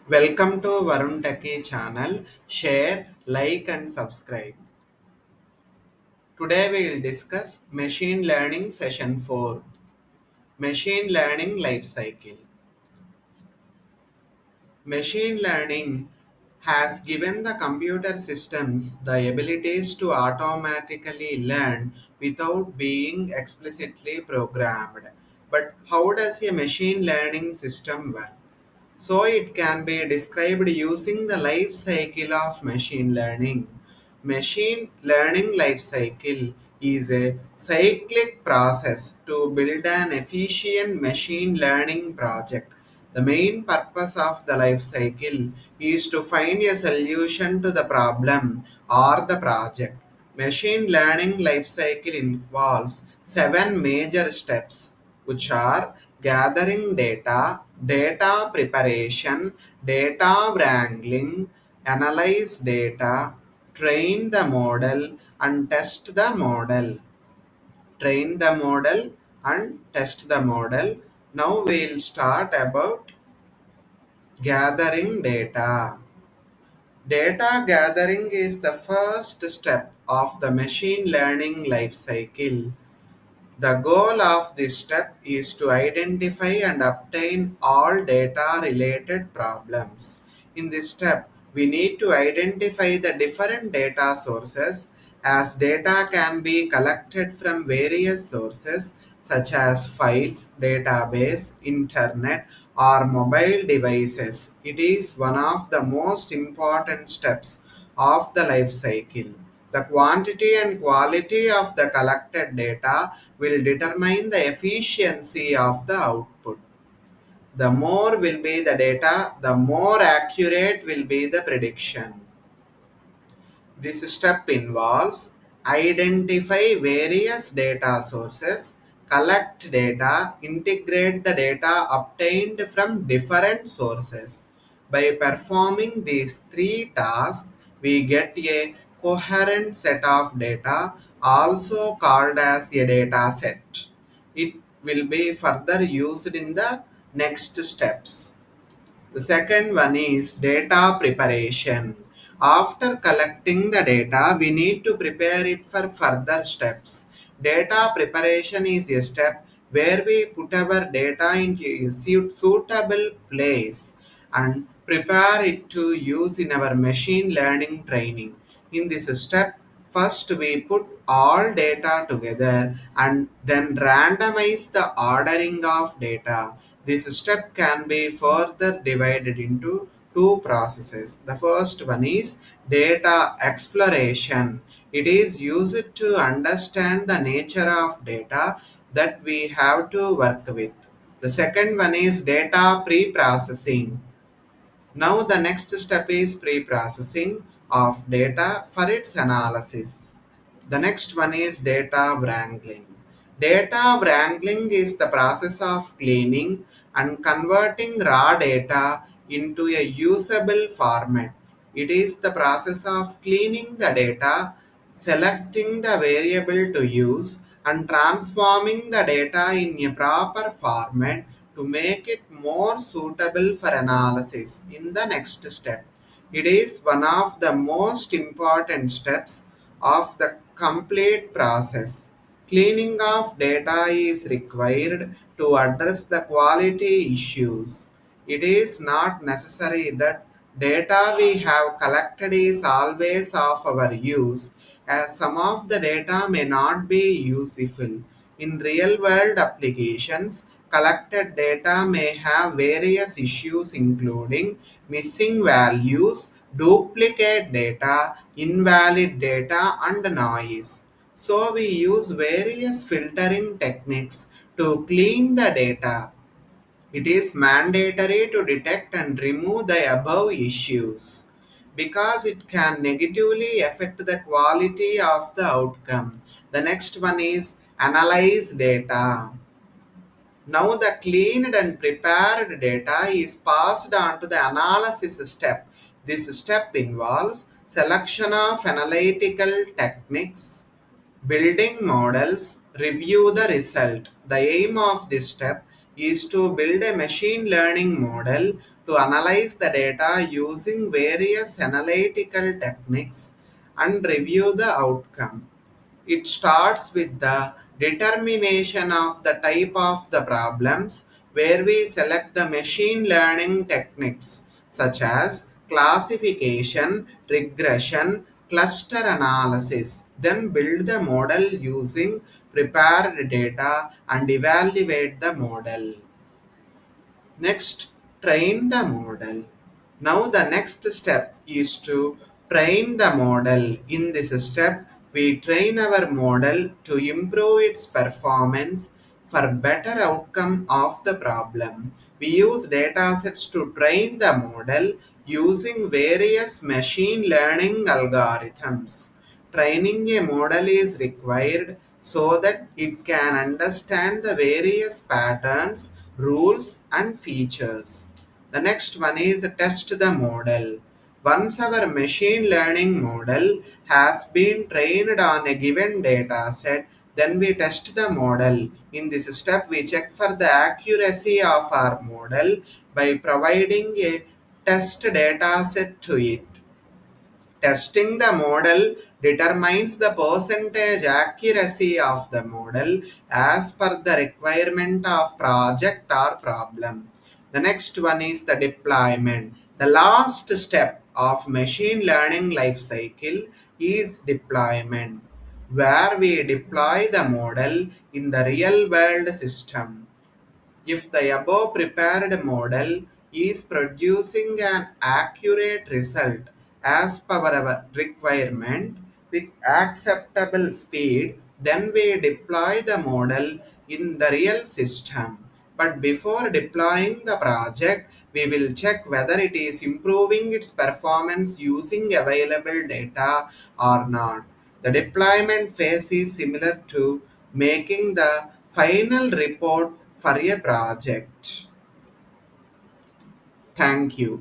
Welcome to Varun Techie channel. Share, like and subscribe. Today we will discuss Machine Learning Session 4. Machine Learning Life Cycle. Machine learning has given the computer systems the abilities to automatically learn without being explicitly programmed. But how does a machine learning system work? So it can be described using the life cycle of machine learning. Machine learning life cycle is a cyclic process to build an efficient machine learning project. The main purpose of the life cycle is to find a solution to the problem or the project. Machine learning life cycle involves seven major steps, which are gathering data, data preparation, data wrangling, analyze data, train the model, and test the model. Train the model and test the model. Now we'll start about gathering data. Data gathering is the first step of the machine learning life cycle. The goal of this step is to identify and obtain all data related problems. In this step, we need to identify the different data sources, as data can be collected from various sources such as files, database, internet, or mobile devices. It is one of the most important steps of the life cycle. The quantity and quality of the collected data will determine the efficiency of the output. The more will be the data, the more accurate will be the prediction. This step involves identify various data sources, collect data, integrate the data obtained from different sources. By performing these three tasks, we get a coherent set of data, also called as a data set. It will be further used in the next steps. The second one is data preparation. After collecting the data, we need to prepare it for further steps. Data preparation is a step where we put our data into a suitable place and prepare it to use in our machine learning training. In this step, first we put all data together and then randomize the ordering of data. This step can be further divided into two processes. The first one is data exploration. It is used to understand the nature of data that we have to work with. The second one is data pre-processing. Now the next step is pre-processing of data for its analysis. The next one is data wrangling. Data wrangling is the process of cleaning and converting raw data into a usable format. It is the process of cleaning the data, selecting the variable to use, and transforming the data in a proper format to make it more suitable for analysis in the next step. It is one of the most important steps of the complete process. Cleaning of data is required to address the quality issues. It is not necessary that data we have collected is always of our use, as some of the data may not be useful. In real world applications, collected data may have various issues including missing values, duplicate data, invalid data, and noise. So we use various filtering techniques to clean the data. It is mandatory to detect and remove the above issues because it can negatively affect the quality of the outcome. The next one is analyze data. Now the cleaned and prepared data is passed on to the analysis step. This step involves selection of analytical techniques, building models, review the result. The aim of this step is to build a machine learning model to analyze the data using various analytical techniques and review the outcome. It starts with the determination of the type of the problems, where we select the machine learning techniques such as classification, regression, cluster analysis. Then build the model using prepared data and evaluate the model. Next, train the model. Now the next step is to train the model. In this step, we train our model to improve its performance for better outcome of the problem. We use datasets to train the model using various machine learning algorithms. Training a model is required so that it can understand the various patterns, rules, and features. The next one is test the model. Once our machine learning model has been trained on a given data set, then we test the model. In this step, we check for the accuracy of our model by providing a test data set to it. Testing the model determines the percentage accuracy of the model as per the requirement of project or problem. The next one is the deployment. The last step of machine learning life cycle is deployment, where we deploy the model in the real world system. If the above prepared model is producing an accurate result as per our requirement with acceptable speed, then we deploy the model in the real system. But before deploying the project, we will check whether it is improving its performance using available data or not. The deployment phase is similar to making the final report for a project. Thank you.